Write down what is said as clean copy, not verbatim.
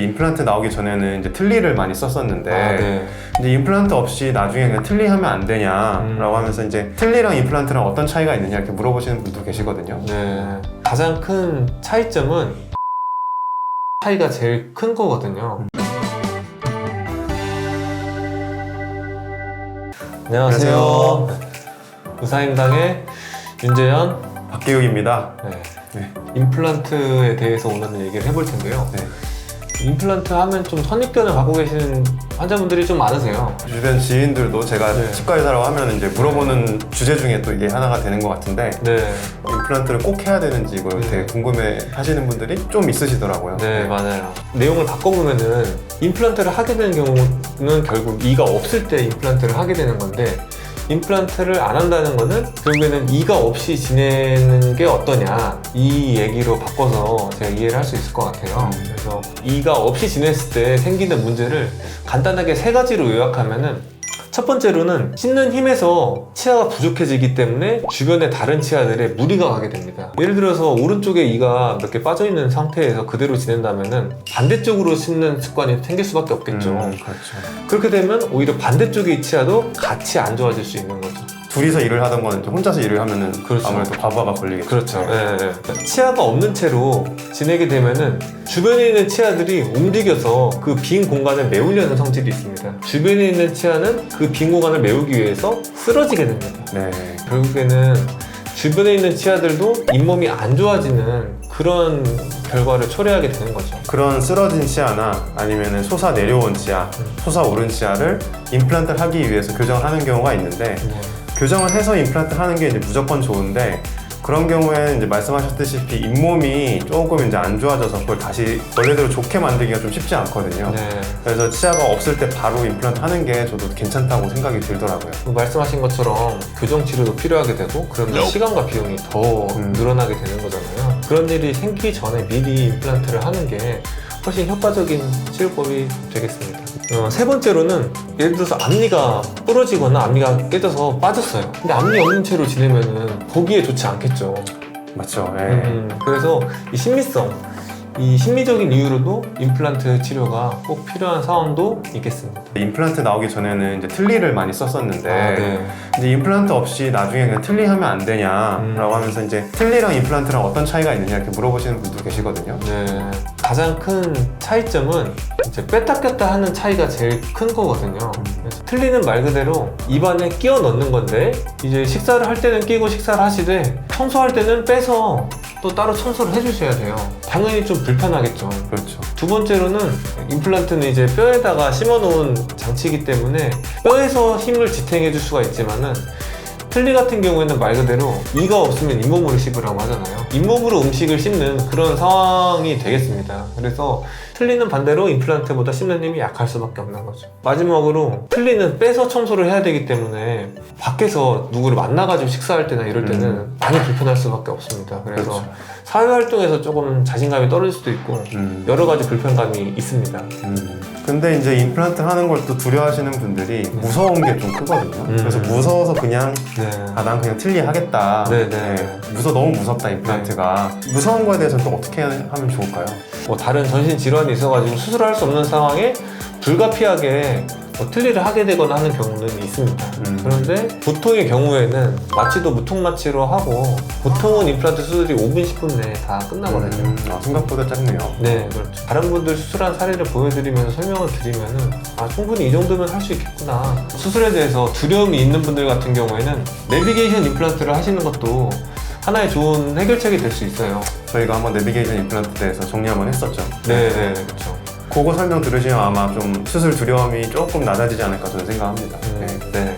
임플란트 나오기 전에는 이제 틀니를 많이 썼었는데 네. 이제 임플란트 없이 나중에 그냥 틀니 하면 안 되냐라고 하면서 이제 틀니랑 임플란트랑 어떤 차이가 있느냐 이렇게 물어보시는 분도 계시거든요. 네. 가장 큰 차이점은 차이가 제일 큰 거거든요. 안녕하세요. 의사임당의 윤재현, 박기욱입니다. 네. 네. 임플란트에 대해서 오늘은 얘기를 해볼 텐데요. 네. 임플란트 하면 좀 선입견을 갖고 계시는 환자분들이 좀 많으세요. 주변 지인들도 제가 네. 치과의사라고 하면 이제 물어보는 주제 중에 또 이게 하나가 되는 것 같은데 네, 임플란트를 꼭 해야 되는지 이걸 네. 되게 궁금해 하시는 분들이 좀 있으시더라고요. 네, 맞아요. 내용을 바꿔보면은 임플란트를 하게 되는 경우는 결국 이가 없을 때 임플란트를 하게 되는 건데, 임플란트를 안 한다는 거는 결국에는 이가 없이 지내는 게 어떠냐, 이 얘기로 바꿔서 제가 이해를 할 수 있을 것 같아요. 그래서 이가 없이 지냈을 때 생기는 문제를 간단하게 세 가지로 요약하면은, 첫 번째로는 씹는 힘에서 치아가 부족해지기 때문에 주변의 다른 치아들에 무리가 가게 됩니다. 예를 들어서 오른쪽에 이가 몇 개 빠져있는 상태에서 그대로 지낸다면은 반대쪽으로 씹는 습관이 생길 수밖에 없겠죠. 그렇죠. 그렇게 되면 오히려 반대쪽의 치아도 같이 안 좋아질 수 있는 거죠. 둘이서 일을 하던 거는 이제 혼자서 일을 하면은 그렇죠. 아무래도 과부하가 걸리겠죠. 그렇죠. 네. 치아가 없는 채로 지내게 되면은 주변에 있는 치아들이 움직여서 그 빈 공간을 메우려는 성질이 있습니다. 주변에 있는 치아는 그 빈 공간을 메우기 위해서 쓰러지게 됩니다. 네. 결국에는 주변에 있는 치아들도 잇몸이 안 좋아지는 그런 결과를 초래하게 되는 거죠. 그런 쓰러진 치아나 아니면은 솟아 내려온 치아, 솟아오른 치아를 임플란트를 하기 위해서 교정을 하는 경우가 있는데, 교정을 해서 임플란트 하는 게 이제 무조건 좋은데, 그런 경우에는 이제 말씀하셨다시피 잇몸이 조금 이제 안 좋아져서 그걸 다시 원래대로 좋게 만들기가 좀 쉽지 않거든요. 네. 그래서 치아가 없을 때 바로 임플란트 하는 게 저도 괜찮다고 생각이 들더라고요. 말씀하신 것처럼 교정 치료도 필요하게 되고, 그러면 시간과 비용이 더 늘어나게 되는 거잖아요. 그런 일이 생기기 전에 미리 임플란트를 하는 게 훨씬 효과적인 치료법이 되겠습니다. 세 번째로는 예를 들어서 앞니가 부러지거나 앞니가 깨져서 빠졌어요. 근데 앞니 없는 채로 지내면은 보기에 좋지 않겠죠. 맞죠? 예. 그래서 이 심미성, 이 심리적인 이유로도 임플란트 치료가 꼭 필요한 상황도 있겠습니다. 임플란트 나오기 전에는 이제 틀니를 많이 썼었는데 이제 임플란트 없이 나중에 그냥 틀니 하면 안 되냐라고 하면서 이제 틀니랑 임플란트랑 어떤 차이가 있느냐 이렇게 물어보시는 분도 계시거든요. 네. 가장 큰 차이점은 이제 뺐다 꼈다 하는 차이가 제일 큰 거거든요. 그래서 틀니는 말 그대로 입안에 끼워 넣는 건데, 이제 식사를 할 때는 끼고 식사를 하시되 청소할 때는 빼서 또 따로 청소를 해주셔야 돼요. 당연히 좀 불편하겠죠. 그렇죠. 두 번째로는 임플란트는 이제 뼈에다가 심어놓은 장치이기 때문에 뼈에서 힘을 지탱해 줄 수가 있지만은, 틀니 같은 경우에는 말 그대로 이가 없으면 잇몸으로 씹으라고 하잖아요. 잇몸으로 음식을 씹는 그런 상황이 되겠습니다. 그래서 틀니는 반대로 임플란트보다 씹는 힘이 약할 수밖에 없는 거죠. 마지막으로 틀니는 빼서 청소를 해야 되기 때문에 밖에서 누구를 만나가지고 식사할 때나 이럴 때는 많이 불편할 수밖에 없습니다. 그래서 그렇죠. 사회활동에서 조금 자신감이 떨어질 수도 있고 여러 가지 불편감이 있습니다. 근데 이제 임플란트 하는 걸 또 두려워하시는 분들이 무서운 게 좀 크거든요. 그래서 무서워서 그냥 난 그냥 틀니 하겠다. 너무 무섭다 임플란트가. 무서운 거에 대해서는 또 어떻게 하면 좋을까요? 뭐 다른 전신 질환이 있어가지고 수술할 수 없는 상황에 불가피하게 틀니를 하게 되거나 하는 경우는 있습니다. 그런데 보통의 경우에는 마취도 무통마취로 하고, 보통은 임플란트 수술이 5분, 10분 내에 다 끝나거든요. 생각보다 짧네요. 네, 그렇죠. 다른 분들 수술한 사례를 보여드리면서 설명을 드리면은 충분히 이 정도면 할 수 있겠구나. 수술에 대해서 두려움이 있는 분들 같은 경우에는 내비게이션 임플란트를 하시는 것도 하나의 좋은 해결책이 될 수 있어요. 저희가 한번 내비게이션 임플란트에 대해서 정리 한번 했었죠. 네, 그렇죠. 그거 설명 들으시면 아마 좀 수술 두려움이 조금 낮아지지 않을까 저는 생각합니다. 네.